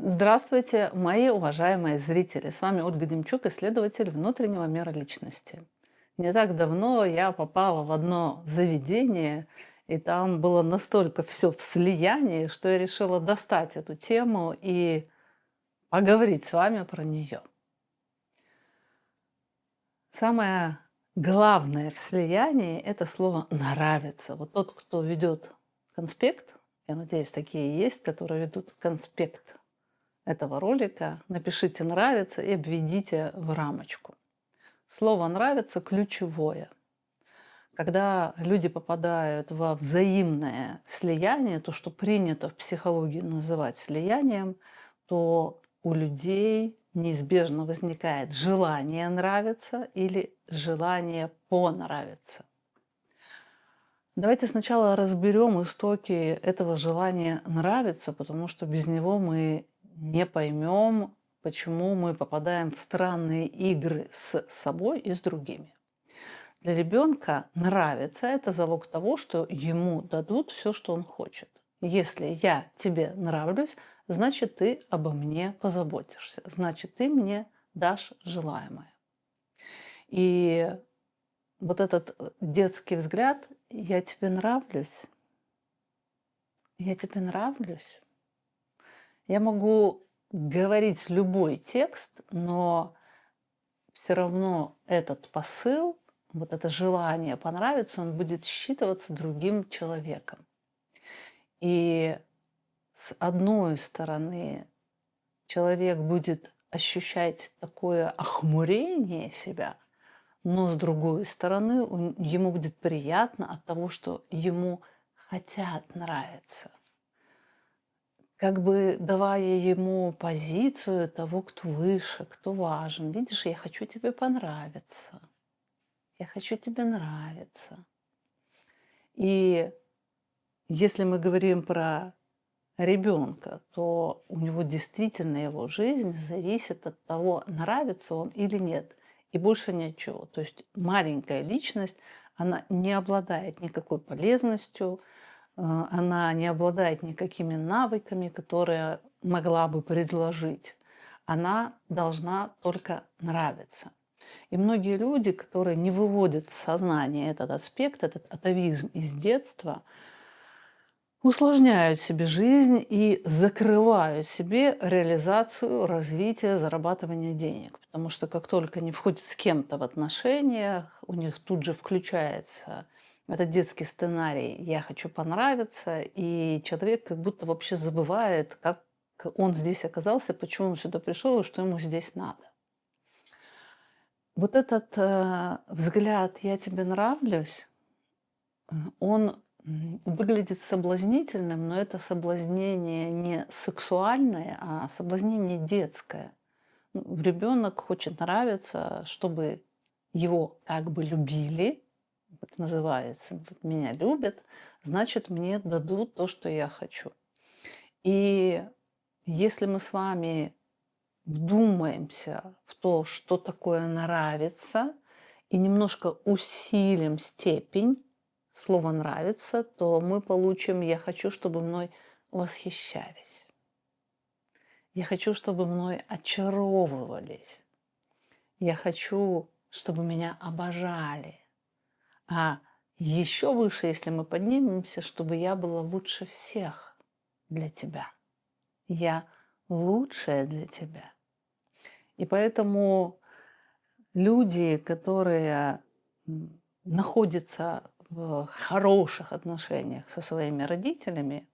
Здравствуйте, мои уважаемые зрители! С вами Ольга Демчук, исследователь внутреннего мира личности. Не так давно я попала в одно заведение, и там было настолько все в слиянии, что я решила достать эту тему и поговорить с вами про нее. Самое главное в слиянии– это слово «нравится». Вот тот, кто ведет конспект, я надеюсь, такие есть, которые ведут конспект этого ролика, напишите «нравится» и обведите в рамочку. Слово «нравится» ключевое. Когда люди попадают во взаимное слияние, то, что принято в психологии называть слиянием, то у людей неизбежно возникает желание нравиться или желание понравиться. Давайте сначала разберем истоки этого желания нравиться, потому что без него мы не поймем, почему мы попадаем в странные игры с собой и с другими. Для ребенка нравится– это залог того, что ему дадут все, что он хочет. Если я тебе нравлюсь, значит, ты обо мне позаботишься, значит, ты мне дашь желаемое. И вот этот детский взгляд «я тебе нравлюсь», «я тебе нравлюсь». Я могу говорить любой текст, но все равно этот посыл, вот это желание понравиться, он будет считываться другим человеком. И с одной стороны, человек будет ощущать такое охмурение себя, но с другой стороны, ему будет приятно от того, что ему хотят нравиться. Как бы давая ему позицию того, кто выше, кто важен. Видишь, я хочу тебе понравиться. Я хочу тебе нравиться. И если мы говорим про ребенка, то у него действительно его жизнь зависит от того, нравится он или нет. И больше ни от чего. То есть маленькая личность, она не обладает никакой полезностью, она не обладает никакими навыками, которые могла бы предложить. Она должна только нравиться. И многие люди, которые не выводят в сознание этот аспект, этот атовизм из детства, усложняют себе жизнь и закрывают себе реализацию, развитие, зарабатывание денег. Потому что как только они входят с кем-то в отношениях, у них тут же включается этот детский сценарий «я хочу понравиться», и человек как будто вообще забывает, как он здесь оказался, почему он сюда пришел и что ему здесь надо. Вот этот взгляд «я тебе нравлюсь», он выглядит соблазнительным, но это соблазнение не сексуальное, а соблазнение детское. Ребенок хочет нравиться, чтобы его как бы любили, это называется, вот меня любят, значит, мне дадут то, что я хочу. И если мы с вами вдумаемся в то, что такое нравится, и немножко усилим степень слова нравится, то мы получим «я хочу, чтобы мной восхищались». Я хочу, чтобы мной очаровывались. Я хочу, чтобы меня обожали. А еще выше, если мы поднимемся, чтобы я была лучше всех для тебя. Я лучшая для тебя. И поэтому люди, которые находятся в хороших отношениях со своими родителями,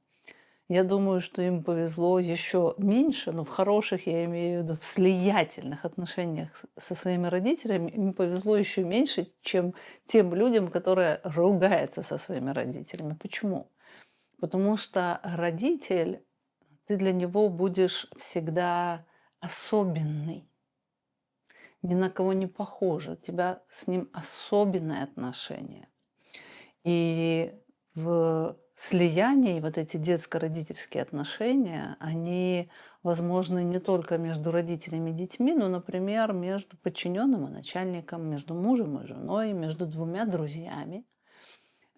я думаю, что им повезло еще меньше, но в хороших, я имею в виду, в слиятельных отношениях со своими родителями, им повезло еще меньше, чем тем людям, которые ругаются со своими родителями. Почему? Потому что родитель, ты для него будешь всегда особенный, ни на кого не похожий, у тебя с ним особенное отношение. И в слиянии вот эти детско-родительские отношения, они возможны не только между родителями и детьми, но, например, между подчиненным и начальником, между мужем и женой, между двумя друзьями.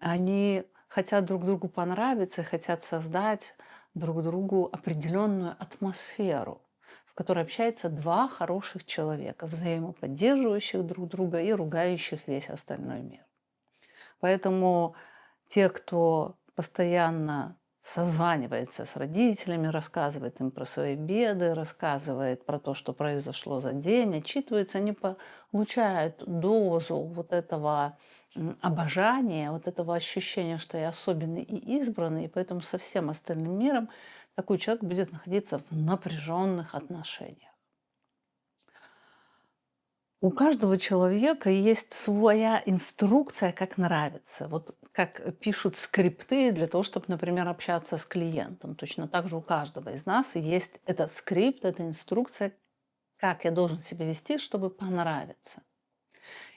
Они хотят друг другу понравиться, хотят создать друг другу определенную атмосферу, в которой общаются два хороших человека, взаимоподдерживающих друг друга и ругающих весь остальной мир. Поэтому те, кто постоянно созванивается с родителями, рассказывает им про свои беды, рассказывает про то, что произошло за день, отчитывается, они получают дозу вот этого обожания, вот этого ощущения, что я особенный и избранный, и поэтому со всем остальным миром такой человек будет находиться в напряженных отношениях. У каждого человека есть своя инструкция, как нравится. Вот как пишут скрипты для того, чтобы, например, общаться с клиентом. Точно так же у каждого из нас есть этот скрипт, эта инструкция, как я должен себя вести, чтобы понравиться.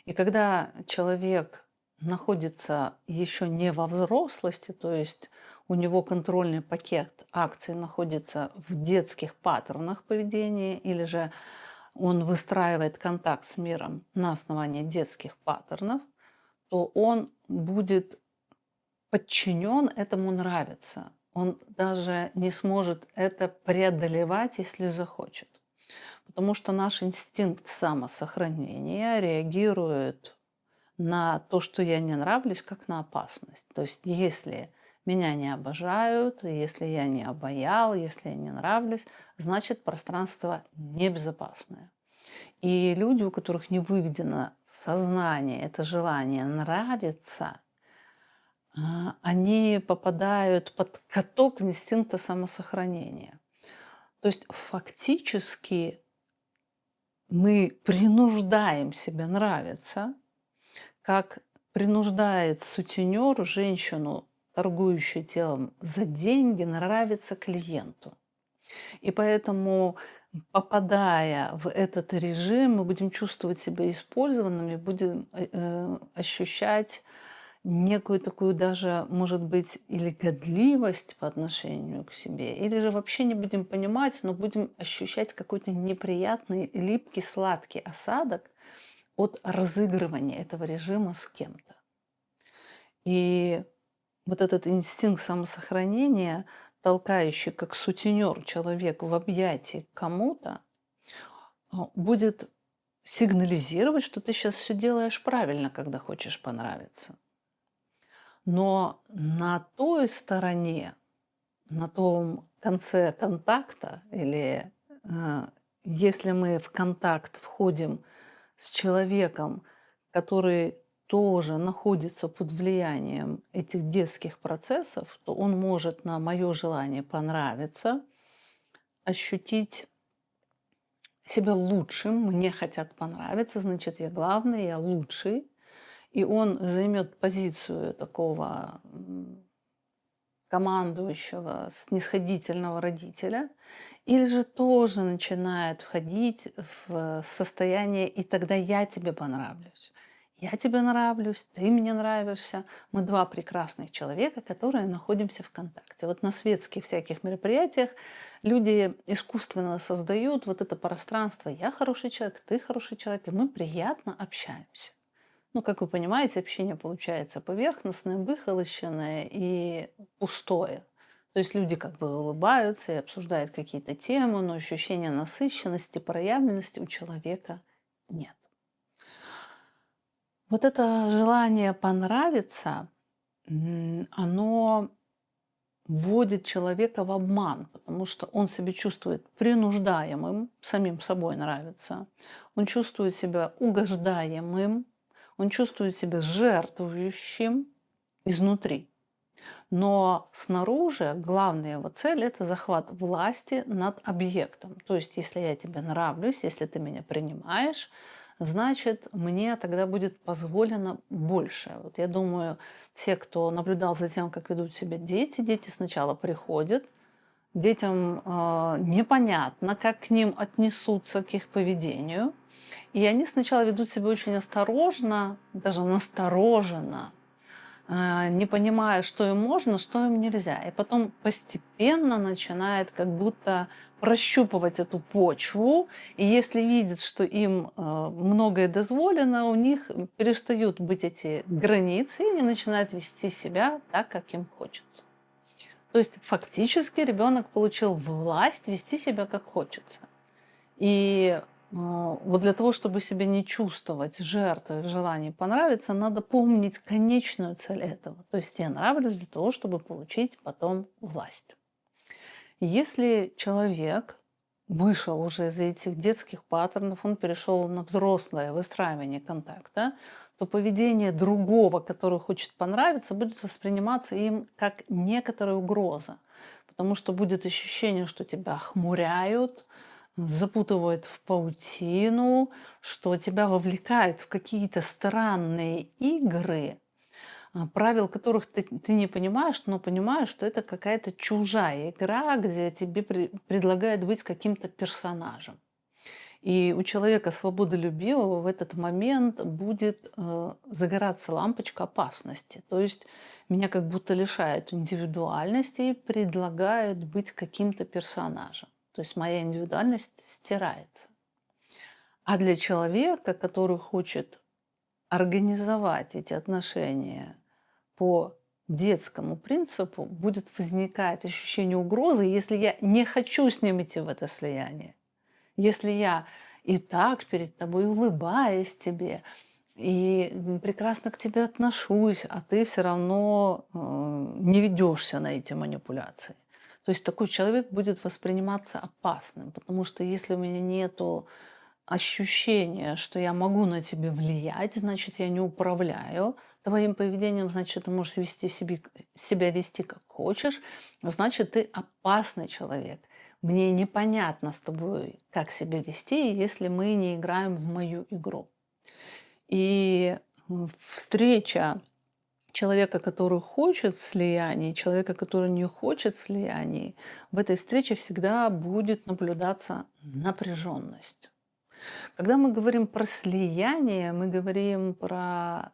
И когда человек находится еще не во взрослости, то есть у него контрольный пакет акций находится в детских паттернах поведения, или же он выстраивает контакт с миром на основании детских паттернов, то он будет подчинен этому нравиться. Он даже не сможет это преодолевать, если захочет. Потому что наш инстинкт самосохранения реагирует на то, что я не нравлюсь, как на опасность. То есть если меня не обожают, если я не обаял, если я не нравлюсь, значит пространство небезопасное. И люди, у которых не выведено в сознание это желание нравиться, они попадают под каток инстинкта самосохранения. То есть фактически мы принуждаем себя нравиться, как принуждает сутенер женщину, торгующую телом за деньги, нравиться клиенту. И поэтому, попадая в этот режим, мы будем чувствовать себя использованными, будем ощущать некую такую даже, может быть, или годливость по отношению к себе, или же вообще не будем понимать, но будем ощущать какой-то неприятный, липкий, сладкий осадок от разыгрывания этого режима с кем-то. И вот этот инстинкт самосохранения, толкающий как сутенер человека в объятии к кому-то, будет сигнализировать, что ты сейчас все делаешь правильно, когда хочешь понравиться. Но на той стороне, на том конце контакта, или если мы в контакт входим с человеком, который тоже находится под влиянием этих детских процессов, то он может на мое желание понравиться, ощутить себя лучшим, мне хотят понравиться, значит, я главный, я лучший. И он займет позицию такого командующего, снисходительного родителя, или же тоже начинает входить в состояние «и тогда я тебе понравлюсь». Я тебе нравлюсь, ты мне нравишься. Мы два прекрасных человека, которые находимся в контакте. Вот на светских всяких мероприятиях люди искусственно создают вот это пространство «я хороший человек, ты хороший человек», и мы приятно общаемся. Ну, как вы понимаете, общение получается поверхностное, выхолощенное и пустое. То есть люди как бы улыбаются и обсуждают какие-то темы, но ощущения насыщенности, проявленности у человека нет. Вот это желание понравиться, оно вводит человека в обман, потому что он себя чувствует принуждаемым, самим собой нравится, он чувствует себя угождаемым, он чувствует себя жертвующим изнутри. Но снаружи главная его цель – это захват власти над объектом. То есть, если я тебе нравлюсь, если ты меня принимаешь, значит, мне тогда будет позволено больше. Вот я думаю, все, кто наблюдал за тем, как ведут себя дети сначала приходят, детям непонятно, как к ним отнесутся, к их поведению. И они сначала ведут себя очень осторожно, даже настороженно, не понимая, что им можно, что им нельзя. И потом постепенно начинает как будто прощупывать эту почву. И если видит, что им многое дозволено, у них перестают быть эти границы, и они начинают вести себя так, как им хочется. То есть фактически ребенок получил власть вести себя как хочется. И вот для того, чтобы себя не чувствовать жертвой в желании понравиться, надо помнить конечную цель этого. То есть я нравлюсь для того, чтобы получить потом власть. Если человек вышел уже из этих детских паттернов, он перешел на взрослое выстраивание контакта, то поведение другого, который хочет понравиться, будет восприниматься им как некоторая угроза. Потому что будет ощущение, что тебя охмуряют, запутывают в паутину, что тебя вовлекают в какие-то странные игры, правил которых ты не понимаешь, но понимаешь, что это какая-то чужая игра, где тебе предлагают быть каким-то персонажем. И у человека свободолюбивого в этот момент будет загораться лампочка опасности. То есть меня как будто лишают индивидуальности и предлагают быть каким-то персонажем. То есть моя индивидуальность стирается. А для человека, который хочет организовать эти отношения по детскому принципу, будет возникать ощущение угрозы, если я не хочу с ним идти в это слияние. Если я и так перед тобой улыбаюсь тебе и прекрасно к тебе отношусь, а ты все равно не ведешься на эти манипуляции. То есть такой человек будет восприниматься опасным, потому что если у меня нету ощущения, что я могу на тебя влиять, значит, я не управляю твоим поведением, значит, ты можешь себя вести как хочешь, значит, ты опасный человек. Мне непонятно с тобой, как себя вести, если мы не играем в мою игру. И встреча человека, который хочет слияния, и человека, который не хочет слияний, в этой встрече всегда будет наблюдаться напряженность. Когда мы говорим про слияние, мы говорим про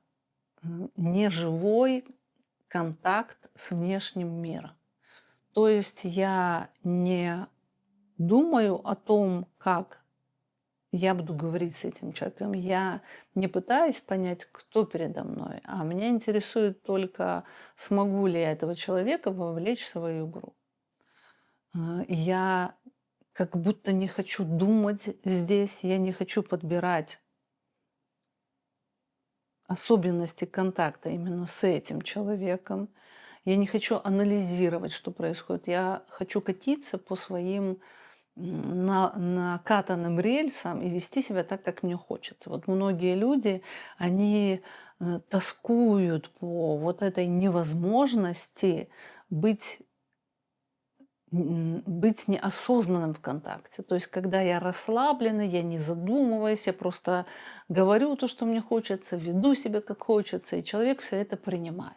неживой контакт с внешним миром. То есть я не думаю о том, как я буду говорить с этим человеком. Я не пытаюсь понять, кто передо мной, а меня интересует только, смогу ли я этого человека вовлечь в свою игру. Я как будто не хочу думать здесь, я не хочу подбирать особенности контакта именно с этим человеком. Я не хочу анализировать, что происходит. Я хочу катиться по своим накатанным рельсам и вести себя так, как мне хочется. Вот многие люди, они тоскуют по вот этой невозможности быть быть неосознанным в контакте. То есть, когда я расслаблена, я не задумываюсь, я просто говорю то, что мне хочется, веду себя как хочется, и человек все это принимает.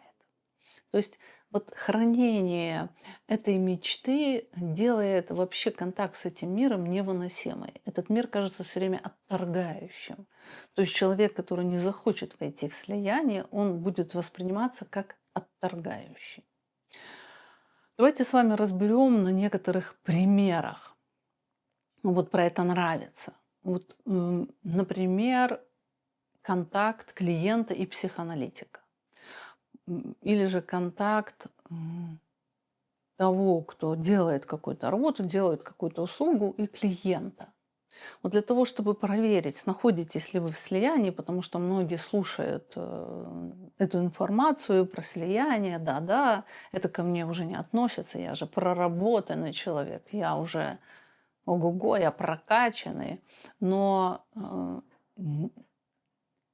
То есть вот хранение этой мечты делает вообще контакт с этим миром невыносимый. Этот мир кажется все время отторгающим. То есть человек, который не захочет войти в слияние, он будет восприниматься как отторгающий. Давайте с вами разберем на некоторых примерах. Вот про это нравится. Вот, например, контакт клиента и психоаналитика. Или же контакт того, кто делает какую-то работу, делает какую-то услугу, и клиента. Вот для того, чтобы проверить, находитесь ли вы в слиянии, потому что многие слушают эту информацию про слияние, да-да, это ко мне уже не относится, я же проработанный человек, я уже ого-го, я прокачанный, но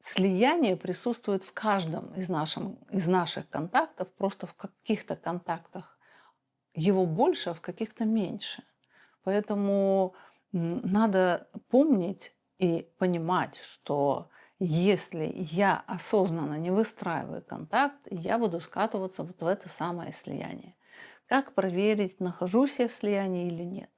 слияние присутствует в каждом из наших контактов, просто в каких-то контактах его больше, а в каких-то меньше. Поэтому надо помнить и понимать, что если я осознанно не выстраиваю контакт, я буду скатываться вот в это самое слияние. Как проверить, нахожусь я в слиянии или нет?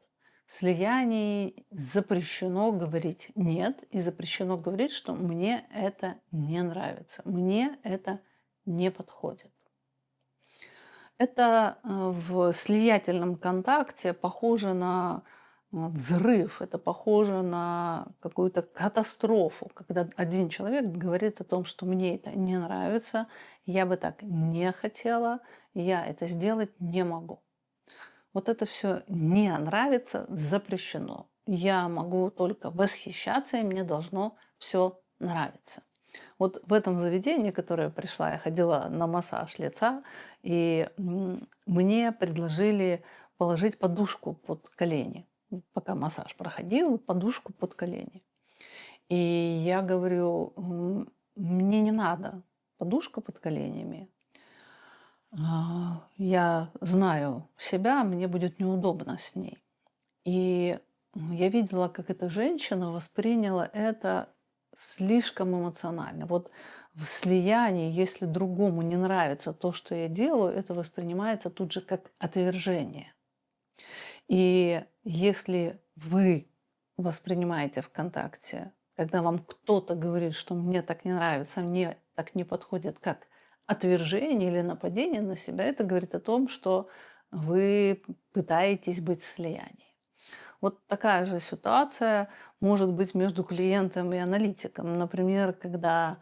В слиянии запрещено говорить «нет» и запрещено говорить, что мне это не нравится, мне это не подходит. Это в слиятельном контакте похоже на взрыв, это похоже на какую-то катастрофу, когда один человек говорит о том, что мне это не нравится, я бы так не хотела, я это сделать не могу. Вот это все не нравится, запрещено. Я могу только восхищаться, и мне должно все нравиться. Вот в этом заведении, в которое я пришла, я ходила на массаж лица, и мне предложили положить подушку под колени. Пока массаж проходил, подушку под колени. И я говорю: Мне не надо подушка под коленями. Я знаю себя, мне будет неудобно с ней". И я видела, как эта женщина восприняла это слишком эмоционально. Вот в слиянии, если другому не нравится то, что я делаю, это воспринимается тут же как отвержение. И если вы воспринимаете ВКонтакте, когда вам кто-то говорит, что мне так не нравится, мне так не подходит, как отвержение или нападение на себя, это говорит о том, что вы пытаетесь быть в слиянии. Вот такая же ситуация может быть между клиентом и аналитиком. Например, когда,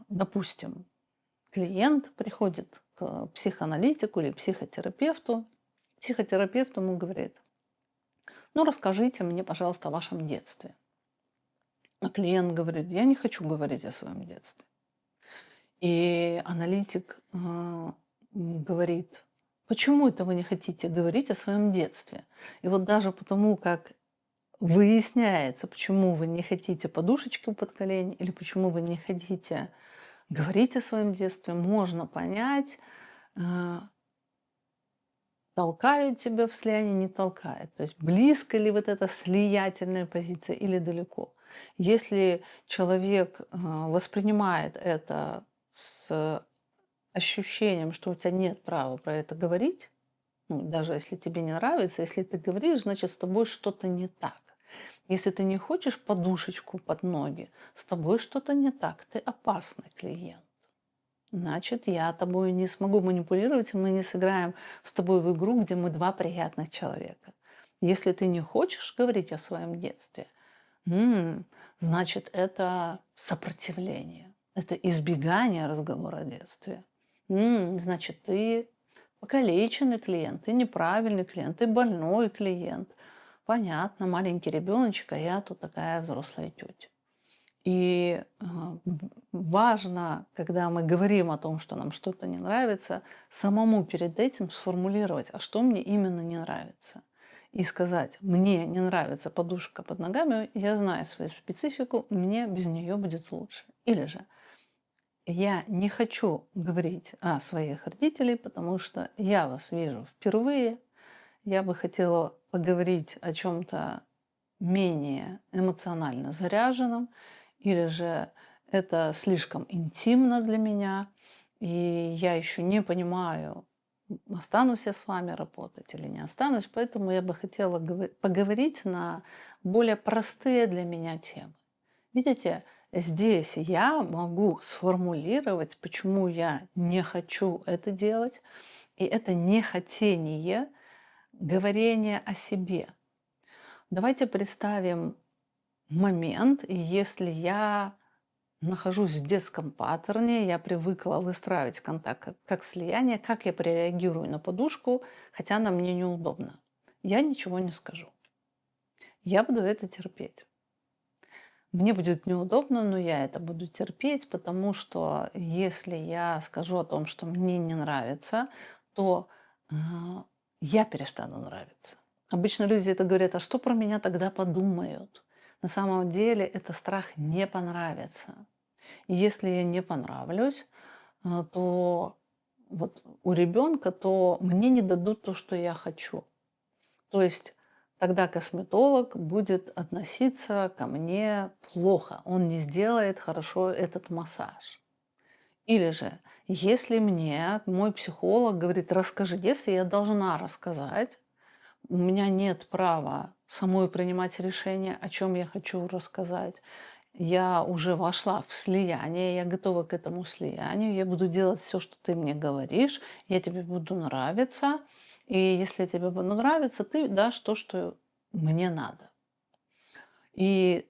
допустим, клиент приходит к психоаналитику или психотерапевту, психотерапевт ему говорит: "Ну, расскажите мне, пожалуйста, о вашем детстве". А клиент говорит: "Я не хочу говорить о своем детстве". И аналитик говорит: "Почему это вы не хотите говорить о своем детстве?" И вот даже потому, как выясняется, почему вы не хотите подушечки под колени или почему вы не хотите говорить о своем детстве, можно понять, а, толкают тебя в слияние, не толкает. То есть близко ли вот эта слиятельная позиция или далеко. Если человек воспринимает это с ощущением, что у тебя нет права про это говорить, ну, даже если тебе не нравится, если ты говоришь, значит, с тобой что-то не так. Если ты не хочешь подушечку под ноги, с тобой что-то не так, ты опасный клиент. Значит, я тобой не смогу манипулировать, и мы не сыграем с тобой в игру, где мы два приятных человека. Если ты не хочешь говорить о своем детстве, м, значит, это сопротивление, это избегание разговора о детстве. Значит, ты покалеченный клиент, ты неправильный клиент, ты больной клиент. Понятно, маленький ребеночек, а я тут такая взрослая тетя. И важно, когда мы говорим о том, что нам что-то не нравится, самому перед этим сформулировать, а что мне именно не нравится. И сказать: мне не нравится подушка под ногами, я знаю свою специфику, мне без нее будет лучше. Или же я не хочу говорить о своих родителях, потому что я вас вижу впервые, я бы хотела поговорить о чем-то менее эмоционально заряженном, или же это слишком интимно для меня, и я еще не понимаю, останусь я с вами работать или не останусь, поэтому я бы хотела поговорить на более простые для меня темы. Видите, здесь я могу сформулировать, почему я не хочу это делать, и это нехотение говорение о себе. Давайте представим момент, если я нахожусь в детском паттерне, я привыкла выстраивать контакт как слияние, как я прореагирую на подушку, хотя она мне неудобна. Я ничего не скажу. Я буду это терпеть. Мне будет неудобно, но я это буду терпеть, потому что если я скажу о том, что мне не нравится, то я перестану нравиться. Обычно люди это говорят: а что про меня тогда подумают? На самом деле это страх не понравиться. И если я не понравлюсь, то вот у ребенка, то мне не дадут то, что я хочу. То есть тогда косметолог будет относиться ко мне плохо, он не сделает хорошо этот массаж. Или же, если мне мой психолог говорит: расскажи детство, я должна рассказать, у меня нет права самой принимать решение, о чем я хочу рассказать. Я уже вошла в слияние, я готова к этому слиянию, я буду делать все, что ты мне говоришь, я тебе буду нравиться, и если я тебе буду нравиться, ты дашь то, что мне надо. И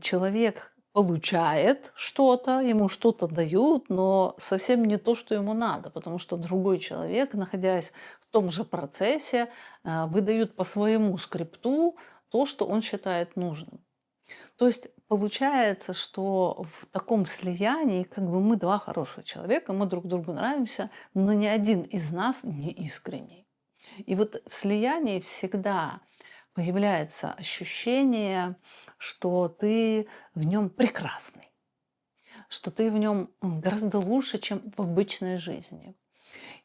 человек получает что-то, ему что-то дают, но совсем не то, что ему надо, потому что другой человек, находясь в том же процессе выдают по своему скрипту то, что он считает нужным. То есть получается, что в таком слиянии как бы мы два хороших человека, мы друг другу нравимся, но ни один из нас не искренний. И вот в слиянии всегда появляется ощущение, что ты в нем прекрасный, что ты в нем гораздо лучше, чем в обычной жизни.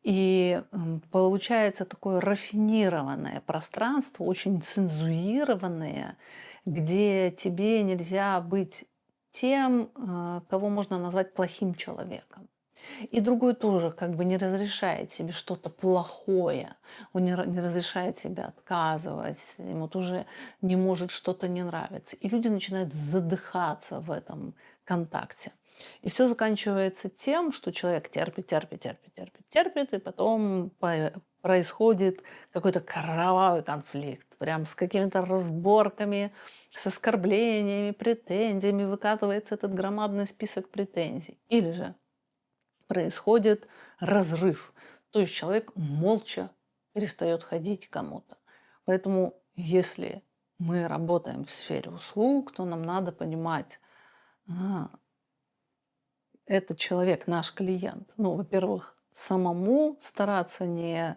И получается такое рафинированное пространство, очень цензурированное, где тебе нельзя быть тем, кого можно назвать плохим человеком. И другой тоже как бы не разрешает себе что-то плохое, он не разрешает себе отказывать, ему тоже не может что-то не нравиться. И люди начинают задыхаться в этом контакте. И все заканчивается тем, что человек терпит, терпит, терпит, терпит, терпит, и потом происходит какой-то кровавый конфликт, прям с какими-то разборками, с оскорблениями, претензиями, выкатывается этот громадный список претензий. Или же происходит разрыв. То есть человек молча перестает ходить к кому-то. Поэтому если мы работаем в сфере услуг, то нам надо понимать, а, этот человек, наш клиент. Ну, во-первых, самому стараться не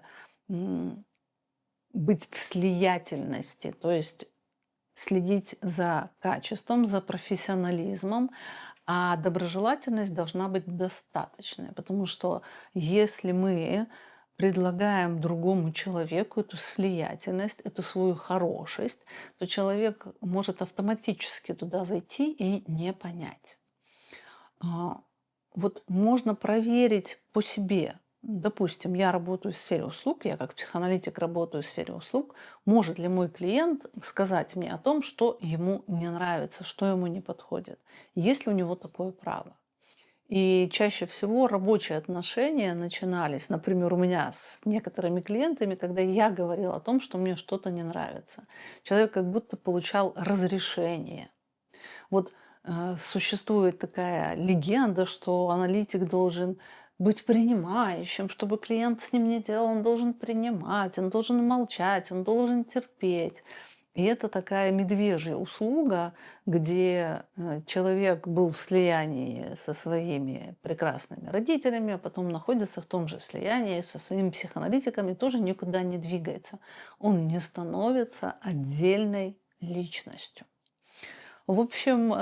быть в слиятельности, то есть следить за качеством, за профессионализмом, а доброжелательность должна быть достаточной, потому что если мы предлагаем другому человеку эту слиятельность, эту свою хорошесть, то человек может автоматически туда зайти и не понять. А, Вот можно проверить по себе. Допустим, я работаю в сфере услуг, я как психоаналитик работаю в сфере услуг. Может ли мой клиент сказать мне о том, что ему не нравится, что ему не подходит? Есть ли у него такое право? И чаще всего рабочие отношения начинались, например, у меня с некоторыми клиентами, когда я говорила о том, что мне что-то не нравится. Человек как будто получал разрешение. Вот существует такая легенда, что аналитик должен быть принимающим, чтобы клиент с ним не делал, он должен принимать, он должен молчать, он должен терпеть. И это такая медвежья услуга, где человек был в слиянии со своими прекрасными родителями, а потом находится в том же слиянии со своим психоаналитиком и тоже никуда не двигается. Он не становится отдельной личностью. В общем,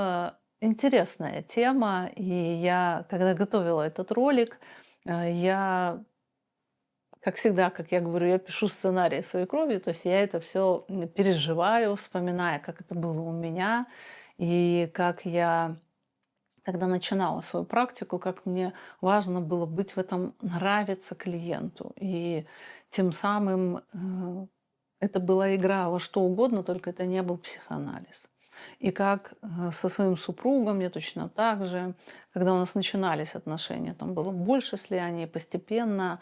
интересная тема. И я, когда готовила этот ролик, я, как всегда, как я говорю, я пишу сценарий своей кровью, то есть я это все переживаю, вспоминая, как это было у меня, и как я, когда начинала свою практику, как мне важно было быть в этом, нравиться клиенту. И тем самым это была игра во что угодно, только это не был психоанализ. И как со своим супругом я точно так же, когда у нас начинались отношения, там было больше слияний, и постепенно,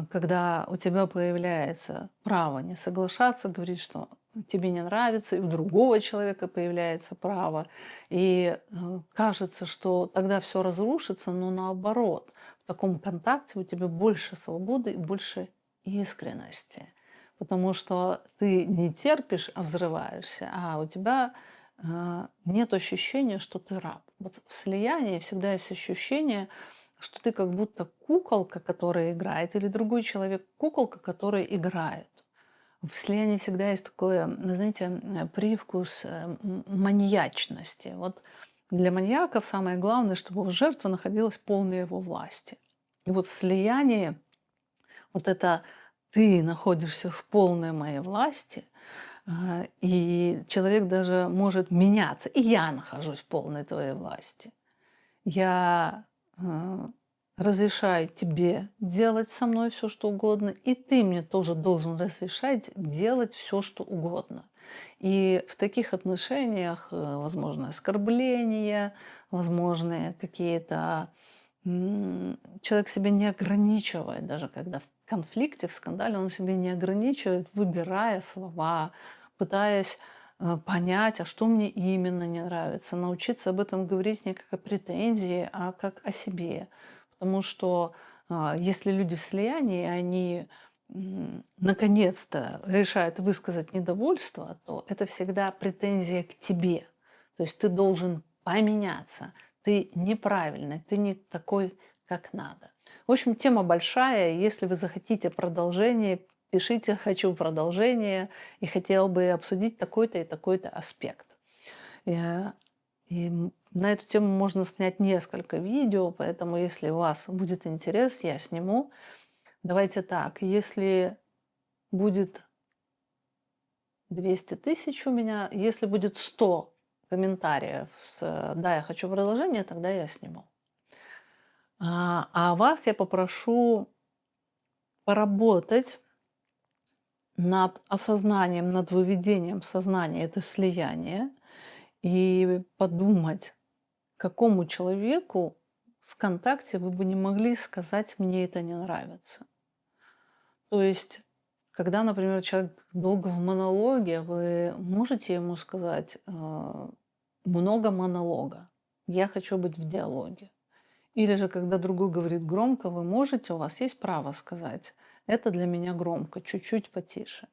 когда у тебя появляется право не соглашаться, говорить, что тебе не нравится, и у другого человека появляется право, и кажется, что тогда все разрушится, но наоборот, в таком контакте у тебя больше свободы и больше искренности, потому что ты не терпишь, а взрываешься, а у тебя нет ощущения, что ты раб. Вот в слиянии всегда есть ощущение, что ты как будто куколка, которая играет, или другой человек куколка, которая играет. В слиянии всегда есть такое, знаете, привкус маньячности. Вот для маньяков самое главное, чтобы жертва находилась в полной его власти. И вот в слиянии вот это ты находишься в полной моей власти, и человек даже может меняться. И я нахожусь в полной твоей власти. Я разрешаю тебе делать со мной все, что угодно, и ты мне тоже должен разрешать делать все, что угодно. И в таких отношениях возможны оскорбления, возможны какие-то человек себя не ограничивает, даже когда в конфликте, в скандале, он себя не ограничивает, выбирая слова, пытаясь понять, а что мне именно не нравится, научиться об этом говорить не как о претензии, а как о себе. Потому что если люди в слиянии, они наконец-то решает высказать недовольство, то это всегда претензия к тебе. То есть ты должен поменяться, ты неправильный, ты не такой, как надо. В общем, тема большая. Если вы захотите продолжение, пишите «хочу продолжение» и хотел бы обсудить такой-то и такой-то аспект. Э, на эту тему можно снять несколько видео, поэтому если у вас будет интерес, я сниму. Давайте так, если будет 200 тысяч у меня, если будет 100 комментариев с «да, я хочу продолжение», тогда я сниму. А вас я попрошу поработать над осознанием, над выведением сознания, это слияние, и подумать, какому человеку ВКонтакте вы бы не могли сказать «мне это не нравится». То есть, когда, например, человек долго в монологе, вы можете ему сказать много монолога. Я хочу быть в диалоге. Или же, когда другой говорит громко, вы можете, у вас есть право сказать, это для меня громко, чуть-чуть потише.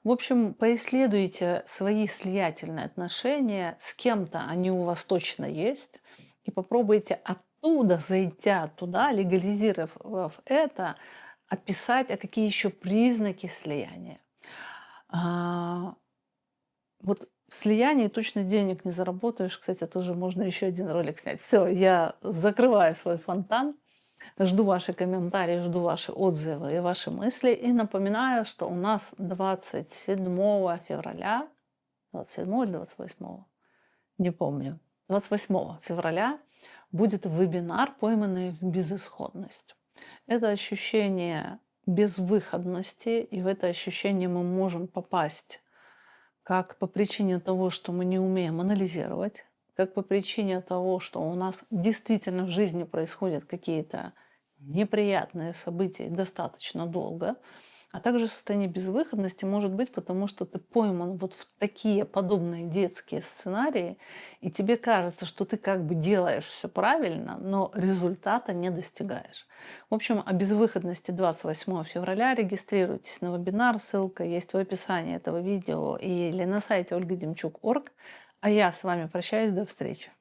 В общем, поисследуйте свои слиятельные отношения, с кем-то они у вас точно есть, и попробуйте оттуда, зайдя туда, легализировав это, описать, а какие еще признаки слияния. А, Вот в слиянии точно денег не заработаешь. Кстати, тоже можно еще один ролик снять. Все, я закрываю свой фонтан. Жду ваши комментарии, жду ваши отзывы и ваши мысли. И напоминаю, что у нас 27 февраля, 27 или 28, не помню, 28 февраля будет вебинар «Пойманные в безысходность». Это ощущение безвыходности, и в это ощущение мы можем попасть как по причине того, что мы не умеем анализировать, как по причине того, что у нас действительно в жизни происходят какие-то неприятные события достаточно долго, а также состояние безвыходности может быть потому, что ты пойман вот в такие подобные детские сценарии, и тебе кажется, что ты как бы делаешь все правильно, но результата не достигаешь. В общем, о безвыходности 28 февраля регистрируйтесь на вебинар, ссылка есть в описании этого видео или на сайте olgademchuk.org. А я с вами прощаюсь, до встречи.